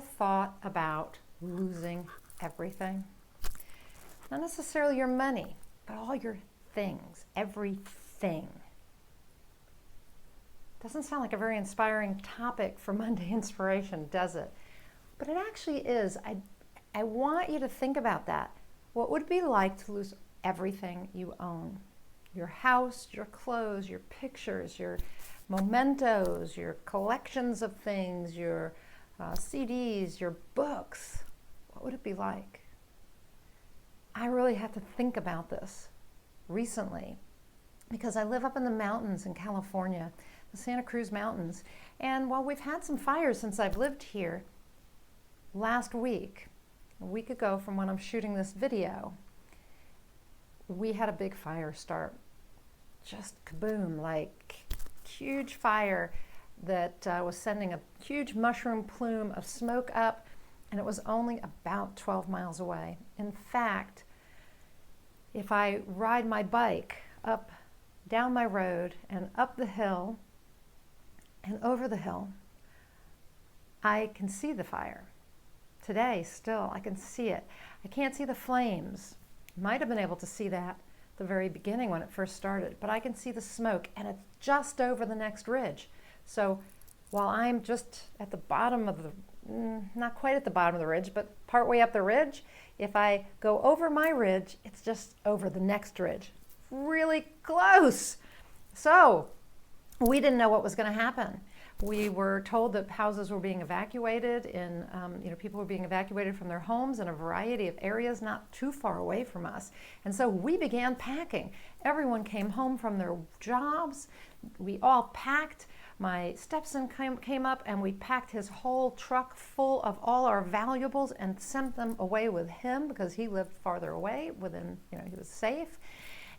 thought about losing everything? Not necessarily your money, but all your things, everything. Doesn't sound like a very inspiring topic for Monday Inspiration, does it? But it actually is. I want you to think about that. What would it be like to lose everything you own? Your house, your clothes, your pictures, your mementos, your collections of things, your CDs, your books. What would it be like? I really had to think about this recently because I live up in the mountains in California, the Santa Cruz Mountains. And while we've had some fires since I've lived here, last week, a week ago from when I'm shooting this video, we had a big fire start. Just kaboom, like huge fire that was sending a huge mushroom plume of smoke up, and it was only about 12 miles away. In fact, if I ride my bike up, down my road and up the hill and over the hill, I can see the fire. Today, still, I can see it. I can't see the flames. Might have been able to see that at the very beginning when it first started, but I can see the smoke, and it's just over the next ridge. So while I'm just at the bottom of the, not quite at the bottom of the ridge, but partway up the ridge, if I go over my ridge, it's just over the next ridge. Really close. So we didn't know what was going to happen. We were told that houses were being evacuated and people were being evacuated from their homes in a variety of areas not too far away from us. And so we began packing. Everyone came home from their jobs. We all packed. My stepson came up and we packed his whole truck full of all our valuables and sent them away with him because he lived farther away within, he was safe.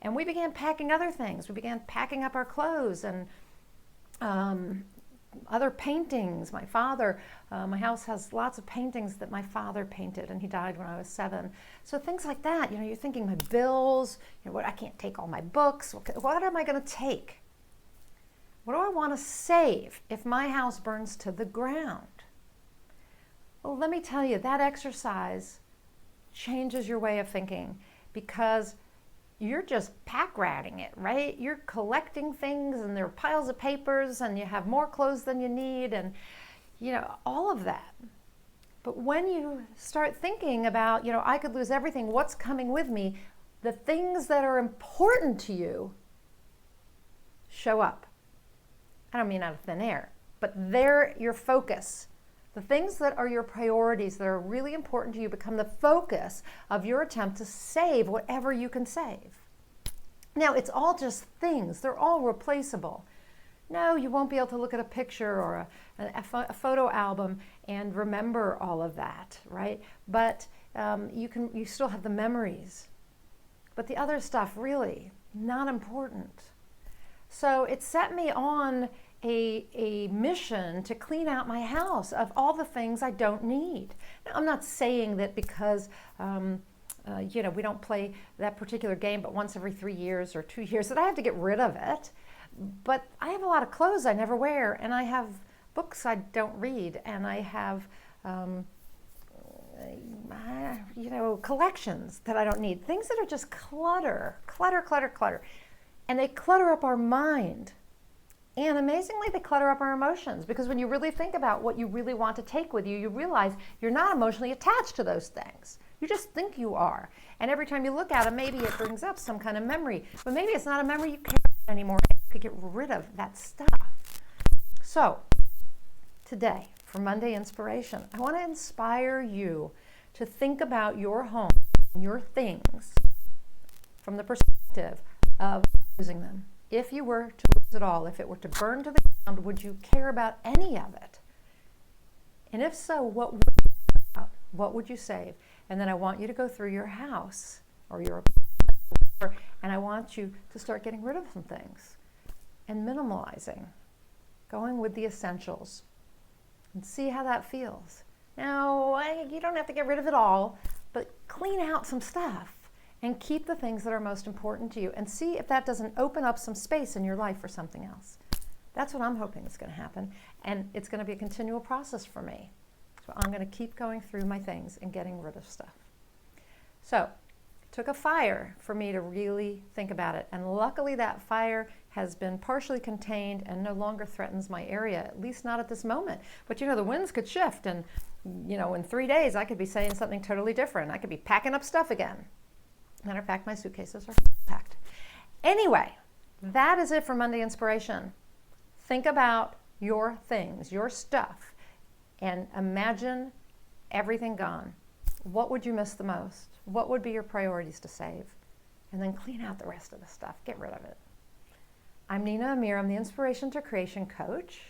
And we began packing other things. We began packing up our clothes and other paintings. My father, my house has lots of paintings that my father painted, and he died when I was 7. So things like that, you're thinking my bills, I can't take all my books. What am I going to take? What do I want to save if my house burns to the ground? Well, let me tell you, that exercise changes your way of thinking because you're just pack ratting it, right? You're collecting things and there are piles of papers and you have more clothes than you need and, all of that. But when you start thinking about, I could lose everything, what's coming with me? The things that are important to you show up. I don't mean out of thin air, but they're your focus. The things that are your priorities that are really important to you become the focus of your attempt to save whatever you can save. Now, it's all just things. They're all replaceable. No, you won't be able to look at a picture or a photo album and remember all of that, right? But you still have the memories. But the other stuff, really, not important. So it set me on a mission to clean out my house of all the things I don't need. Now, I'm not saying that because we don't play that particular game but once every 3 years or 2 years that I have to get rid of it. But I have a lot of clothes I never wear, and I have books I don't read, and I have collections that I don't need. Things that are just clutter. And they clutter up our mind. And amazingly, they clutter up our emotions, because when you really think about what you really want to take with you, you realize you're not emotionally attached to those things. You just think you are. And every time you look at them, maybe it brings up some kind of memory. But maybe it's not a memory you care about anymore. You could get rid of that stuff. So today, for Monday Inspiration, I want to inspire you to think about your home and your things from the perspective of losing them. If you were to lose it all, if it were to burn to the ground, would you care about any of it? And if so, what would you care about? What would you save? And then I want you to go through your house or your and I want you to start getting rid of some things and minimalizing, going with the essentials, and see how that feels. Now, you don't have to get rid of it all, but clean out some stuff and keep the things that are most important to you and see if that doesn't open up some space in your life for something else. That's what I'm hoping is going to happen, and it's going to be a continual process for me. So I'm going to keep going through my things and getting rid of stuff. So it took a fire for me to really think about it. And luckily that fire has been partially contained and no longer threatens my area, at least not at this moment. But you know, the winds could shift, and you know, in 3 days I could be saying something totally different. I could be packing up stuff again. Matter of fact, my suitcases are packed. Anyway, that is it for Monday Inspiration. Think about your things, your stuff, and imagine everything gone. What would you miss the most? What would be your priorities to save? And then clean out the rest of the stuff. Get rid of it. I'm Nina Amir. I'm the Inspiration to Creation coach.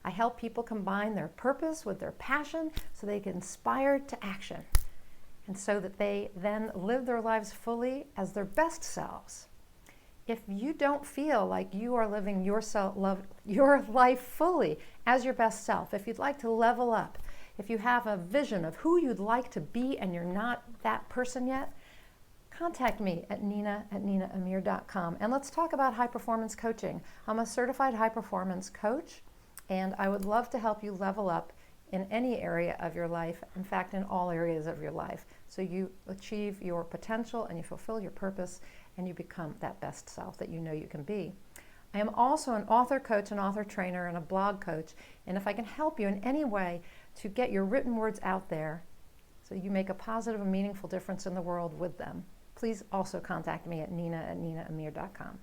I help people combine their purpose with their passion so they get inspired to action, and so that they then live their lives fully as their best selves. If you don't feel like you are living your life fully as your best self, if you'd like to level up, if you have a vision of who you'd like to be and you're not that person yet, contact me at nina@ninaamir.com, and let's talk about high performance coaching. I'm a certified high performance coach, and I would love to help you level up in any area of your life, in fact, in all areas of your life, so you achieve your potential and you fulfill your purpose and you become that best self that you know you can be. I am also an author coach, an author trainer, and a blog coach, and if I can help you in any way to get your written words out there so you make a positive and meaningful difference in the world with them, please also contact me at nina@ninaamir.com.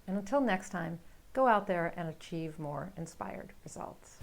And until next time, go out there and achieve more inspired results.